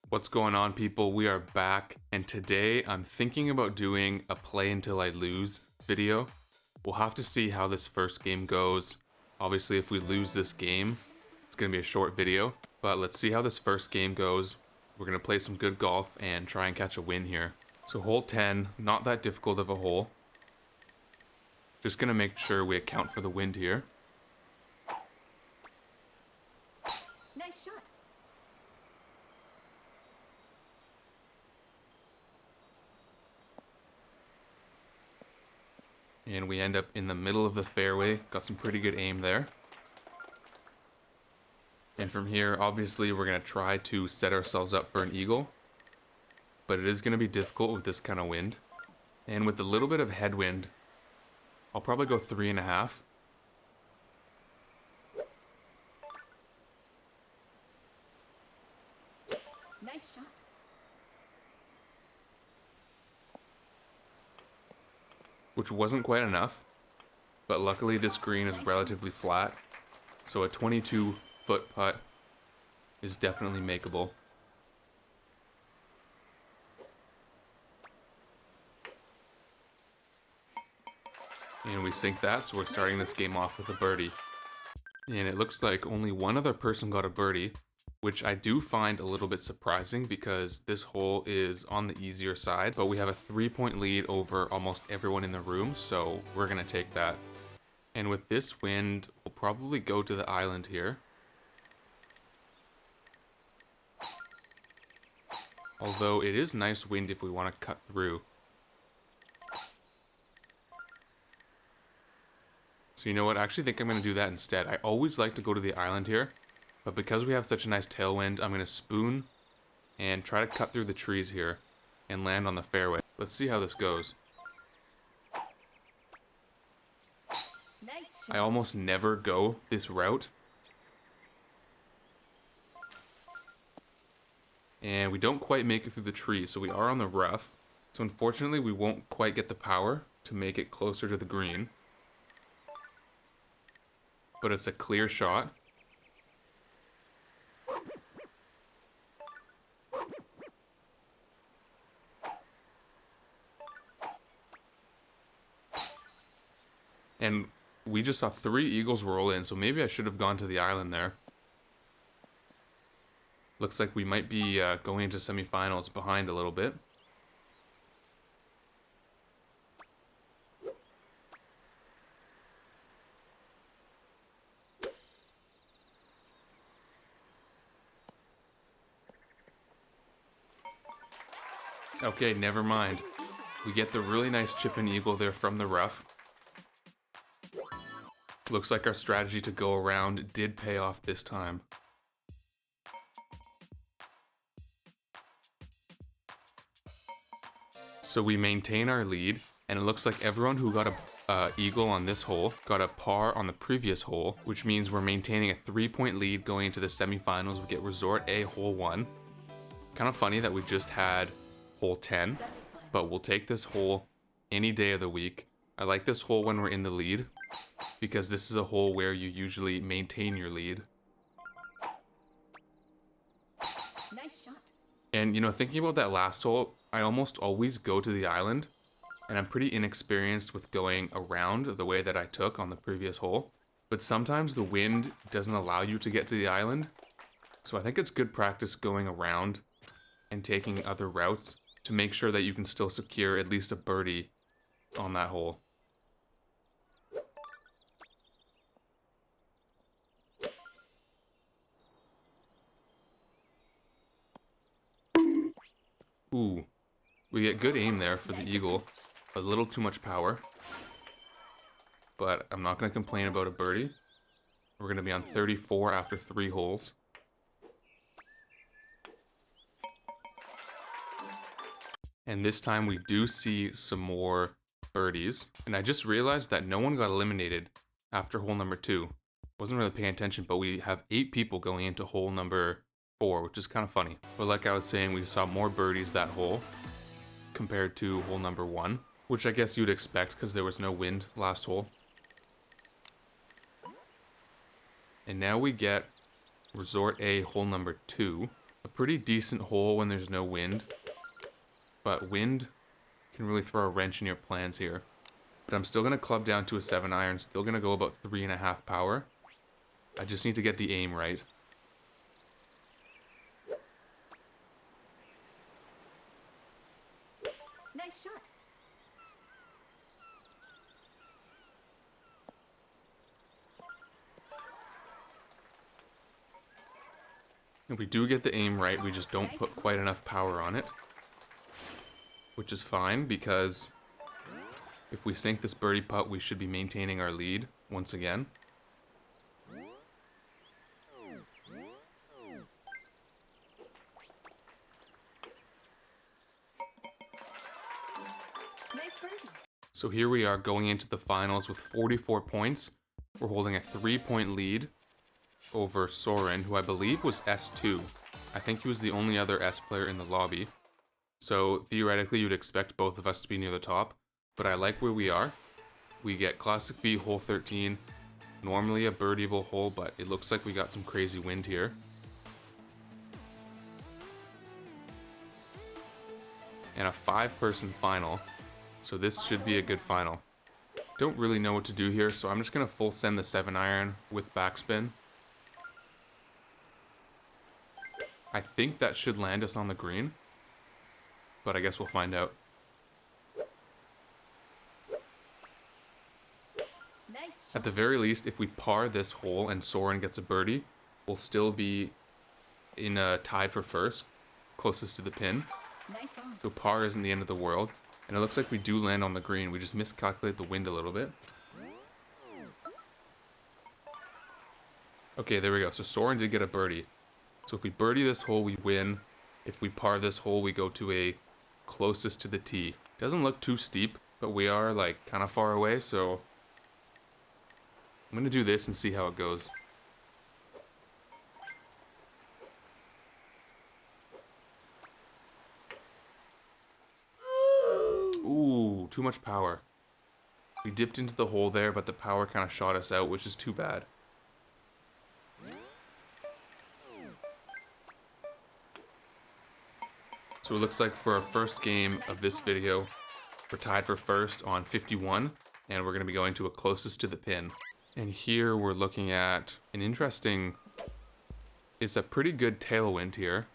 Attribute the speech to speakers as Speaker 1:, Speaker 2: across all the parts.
Speaker 1: What's going on, people? We are back, and today I'm thinking about doing a play until I lose video. We'll have to see how this first game goes. Obviously, if we lose this game, it's gonna be a short video, but let's see how this first game goes. We're gonna play some good golf and try and catch a win here. So hole 10, not that difficult of a hole. Just gonna make sure we account for the wind here.
Speaker 2: Nice shot.
Speaker 1: And we end up in the middle of the fairway. Got some pretty good aim there. And from here, obviously, we're going to try to set ourselves up for an eagle. But it is going to be difficult with this kind of wind. And with a little bit of headwind, I'll probably go 3.5.
Speaker 2: Nice shot.
Speaker 1: Which wasn't quite enough. But luckily, this green is relatively flat. So a 22-foot putt is definitely makeable. And we sink that, so we're starting this game off with a birdie. And it looks like only one other person got a birdie, which I do find a little bit surprising because this hole is on the easier side, but we have a 3-point lead over almost everyone in the room, so we're gonna take that. And with this wind, we'll probably go to the island here. Although it is nice wind if we want to cut through. So you know what, I actually think I'm going to do that instead. I always like to go to the island here, but because we have such a nice tailwind, I'm going to spoon and try to cut through the trees here and land on the fairway. Let's see how this goes.
Speaker 2: Nice
Speaker 1: I
Speaker 2: shot.
Speaker 1: almost never go this route. And we don't quite make it through the trees, so we are on the rough. So unfortunately, we won't quite get the power to make it closer to the green. But it's a clear shot. And we just saw 3 eagles roll in, so maybe I should have gone to the island there. Looks like we might be going into semifinals behind a little bit. Okay, never mind. We get the really nice chip and eagle there from the rough. Looks like our strategy to go around did pay off this time. So we maintain our lead, and it looks like everyone who got a eagle on this hole got a par on the previous hole, which means we're maintaining a 3-point lead going into the semifinals. We get Resort A hole 1. Kind of funny that we just had hole 10, but we'll take this hole any day of the week. I like this hole when we're in the lead, because this is a hole where you usually maintain your lead.
Speaker 2: Nice shot.
Speaker 1: And you know, thinking about that last hole, I almost always go to the island, and I'm pretty inexperienced with going around the way that I took on the previous hole. But sometimes the wind doesn't allow you to get to the island, so I think it's good practice going around and taking other routes to make sure that you can still secure at least a birdie on that hole. Ooh, we get good aim there for the eagle. A little too much power. But I'm not going to complain about a birdie. We're going to be on 34 after 3 holes. And this time we do see some more birdies. And I just realized that no one got eliminated after hole number 2. Wasn't really paying attention, but we have 8 people going into hole number 4, which is kind of funny. But like I was saying, we saw more birdies that hole compared to hole number 1, which I guess you'd expect because there was no wind last hole. And now we get Resort A hole number 2, a pretty decent hole when there's no wind, but wind can really throw a wrench in your plans here. But I'm still going to club down to a 7-iron, still going to go about 3.5 power. I just need to get the aim right.
Speaker 2: Nice shot.
Speaker 1: And we do get the aim right, we just don't put quite enough power on it. Which is fine, because if we sink this birdie putt, we should be maintaining our lead once again.
Speaker 2: Nice birdie.
Speaker 1: So here we are going into the finals with 44 points. We're holding a 3-point lead over Soren, who I believe was S2. I think he was the only other S player in the lobby. So theoretically, you'd expect both of us to be near the top, but I like where we are. We get Classic B hole 13, normally a birdieable hole, but it looks like we got some crazy wind here. And a 5-person final, so this should be a good final. Don't really know what to do here, so I'm just going to full send the 7-iron with backspin. I think that should land us on the green, but I guess we'll find out.
Speaker 2: Nice shot.
Speaker 1: At the very least, if we par this hole and Soren gets a birdie, we'll still be in a tied for first, closest to the pin.
Speaker 2: Nice on.
Speaker 1: So par isn't the end of the world. And it looks like we do land on the green. We just miscalculate the wind a little bit. Okay, there we go. So Soren did get a birdie. So if we birdie this hole, we win. If we par this hole, we go to a closest to the tee. Doesn't look too steep, but we are like kind of far away, so I'm gonna do this and see how it goes. Ooh, too much power. We dipped into the hole there, but the power kind of shot us out, which is too bad. So it looks like for our first game of this video, we're tied for first on 51, and we're going to be going to a closest to the pin. And here we're looking at an interesting, it's a pretty good tailwind here.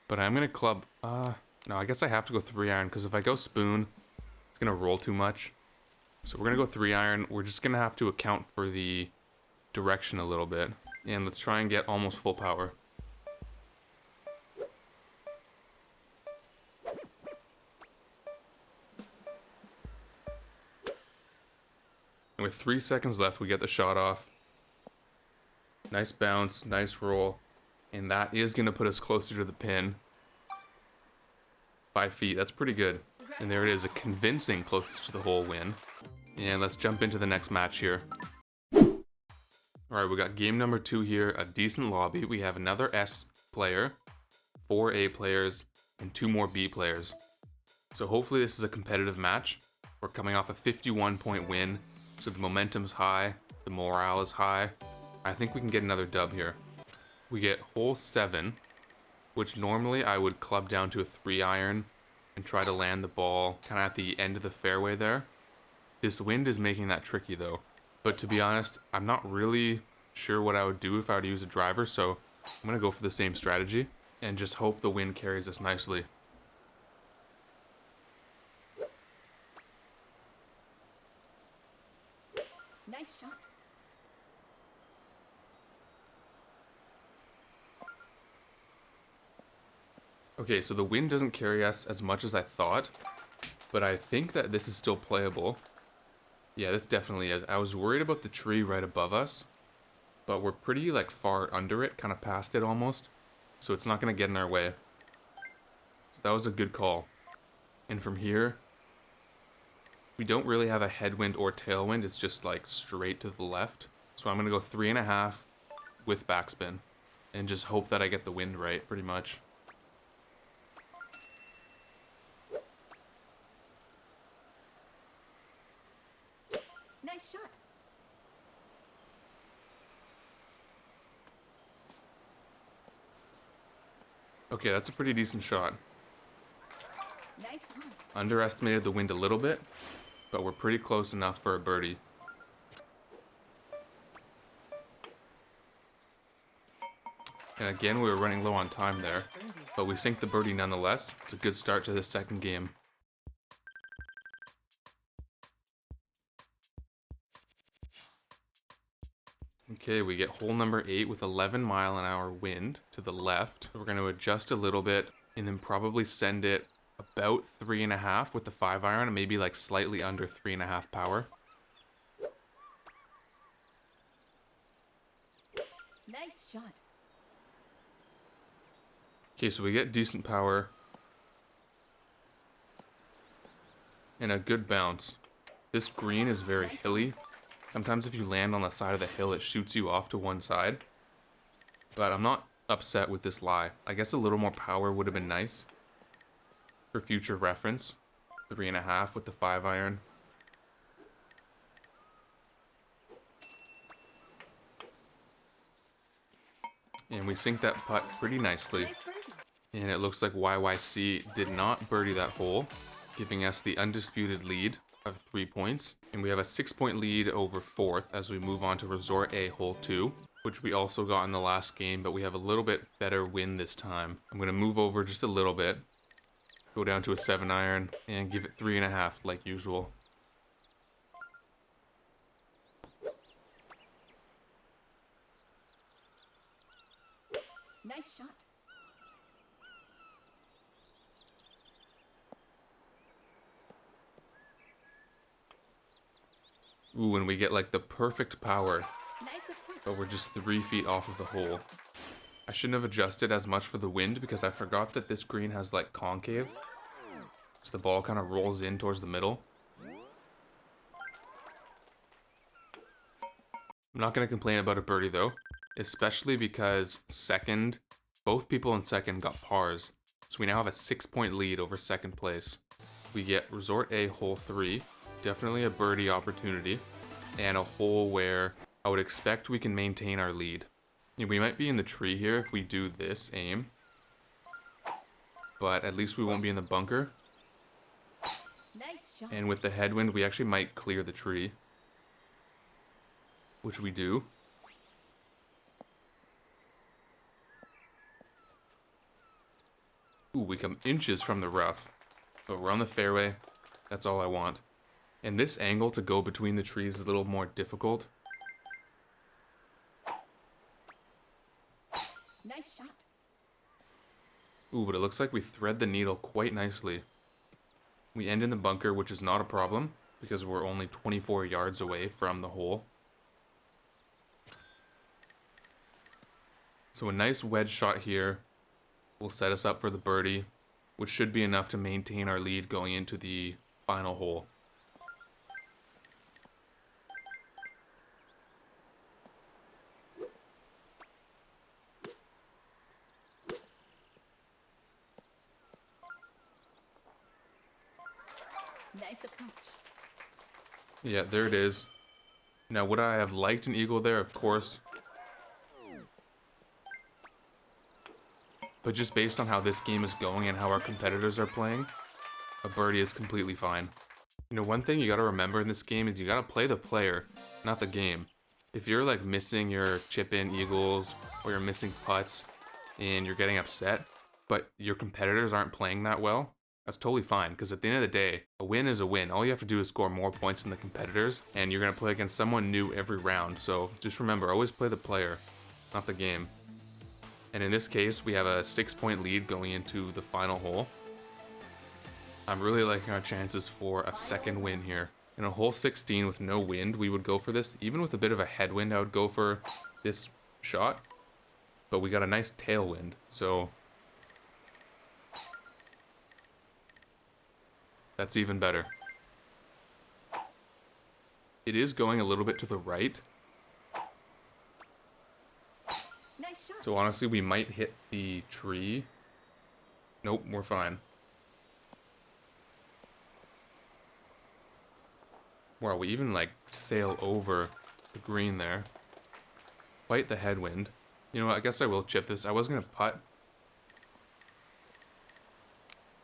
Speaker 1: But I'm going to club, no, I guess I have to go 3-iron, because if I go spoon, it's going to roll too much. So we're going to go 3-iron. We're just going to have to account for the direction a little bit. And let's try and get almost full power. And with 3 seconds left, we get the shot off. Nice bounce, nice roll. And that is going to put us closer to the pin. 5 feet, that's pretty good. And there it is, a convincing closest to the hole win. And let's jump into the next match here. Alright, we got game number 2 here, a decent lobby. We have another S player, 4 A players, and 2 more B players. So hopefully this is a competitive match. We're coming off a 51-point win, so the momentum's high, the morale is high. I think we can get another dub here. We get hole 7, which normally I would club down to a 3-iron and try to land the ball kind of at the end of the fairway there. This wind is making that tricky though. But to be honest, I'm not really sure what I would do if I were to use a driver, so I'm going to go for the same strategy and just hope the wind carries us nicely.
Speaker 2: Nice shot.
Speaker 1: Okay, so the wind doesn't carry us as much as I thought, but I think that this is still playable. Yeah, this definitely is. I was worried about the tree right above us, but we're pretty like far under it, kind of past it almost, so it's not going to get in our way. So that was a good call. And from here, we don't really have a headwind or tailwind, it's just like straight to the left. So I'm going to go 3.5 with backspin and just hope that I get the wind right, pretty much.
Speaker 2: Nice shot.
Speaker 1: Okay, that's a pretty decent shot.
Speaker 2: Nice on.
Speaker 1: Underestimated the wind a little bit, but we're pretty close enough for a birdie. And again, we were running low on time there, but we sink the birdie nonetheless. It's a good start to the second game. Okay, we get hole number 8 with 11-mile-an-hour wind to the left. We're going to adjust a little bit and then probably send it about 3.5 with the 5-iron, and maybe like slightly under 3.5 power.
Speaker 2: Nice shot.
Speaker 1: Okay, so we get decent power and a good bounce. This green is very hilly. Sometimes if you land on the side of the hill, it shoots you off to one side. But I'm not upset with this lie. I guess a little more power would have been nice for future reference. 3.5 with the 5-iron. And we sink that putt pretty nicely.
Speaker 2: Nice birdie.
Speaker 1: And it looks like YYC did not birdie that hole, giving us the undisputed lead of 3 points. And we have a 6-point lead over 4th as we move on to Resort A hole 2, which we also got in the last game, but we have a little bit better wind this time. I'm going to move over just a little bit, go down to a 7-iron, and give it 3.5 like usual.
Speaker 2: Nice shot.
Speaker 1: Ooh, and we get like the perfect power,
Speaker 2: Nice approach.
Speaker 1: but we're just 3 feet off of the hole. I shouldn't have adjusted as much for the wind because I forgot that this green has like concave. So the ball kind of rolls in towards the middle. I'm not going to complain about a birdie though, especially because both people in second got pars. So we now have a 6-point lead over second place. We get Resort A hole 3, definitely a birdie opportunity, and a hole where I would expect we can maintain our lead. And we might be in the tree here if we do this aim, but at least we won't be in the bunker.
Speaker 2: Nice shot.
Speaker 1: And with the headwind, we actually might clear the tree, which we do. Ooh, we come inches from the rough, but we're on the fairway. That's all I want. And this angle to go between the trees is a little more difficult.
Speaker 2: Nice shot.
Speaker 1: Ooh, but it looks like we thread the needle quite nicely. We end in the bunker, which is not a problem, because we're only 24 yards away from the hole. So a nice wedge shot here will set us up for the birdie, which should be enough to maintain our lead going into the final hole.
Speaker 2: Nice approach.
Speaker 1: Yeah, there it is. Now, would I have liked an eagle there? Of course. But just based on how this game is going and how our competitors are playing, a birdie is completely fine. You know, one thing you gotta remember in this game is you gotta play the player, not the game. If you're like missing your chip-in eagles or you're missing putts and you're getting upset, but your competitors aren't playing that well, that's totally fine, because at the end of the day, a win is a win. All you have to do is score more points than the competitors, and you're going to play against someone new every round. So just remember, always play the player, not the game. And in this case, we have a 6-point lead going into the final hole. I'm really liking our chances for a second win here. In a hole 16 with no wind, we would go for this. Even with a bit of a headwind, I would go for this shot. But we got a nice tailwind, so that's even better. It is going a little bit to the right,
Speaker 2: Nice shot.
Speaker 1: so honestly we might hit the tree. Nope, we're fine. Wow, we even like sail over the green there. Fight the headwind. You know what, I guess I will chip this. I was gonna putt,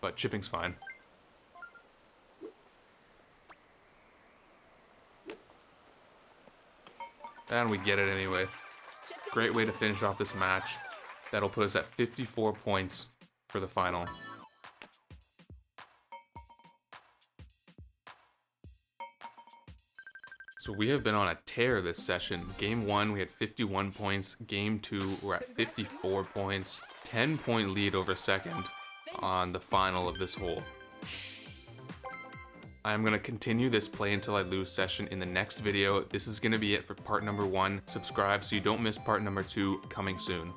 Speaker 1: but chipping's fine. And we get it anyway. Great way to finish off this match. That'll put us at 54 points for the final. So we have been on a tear this session. Game 1, we had 51 points. Game 2, we're at 54 points. 10-point lead over second on the final of this hole. I'm going to continue this play until I lose session in the next video. This is going to be it for part number 1. Subscribe so you don't miss part number 2 coming soon.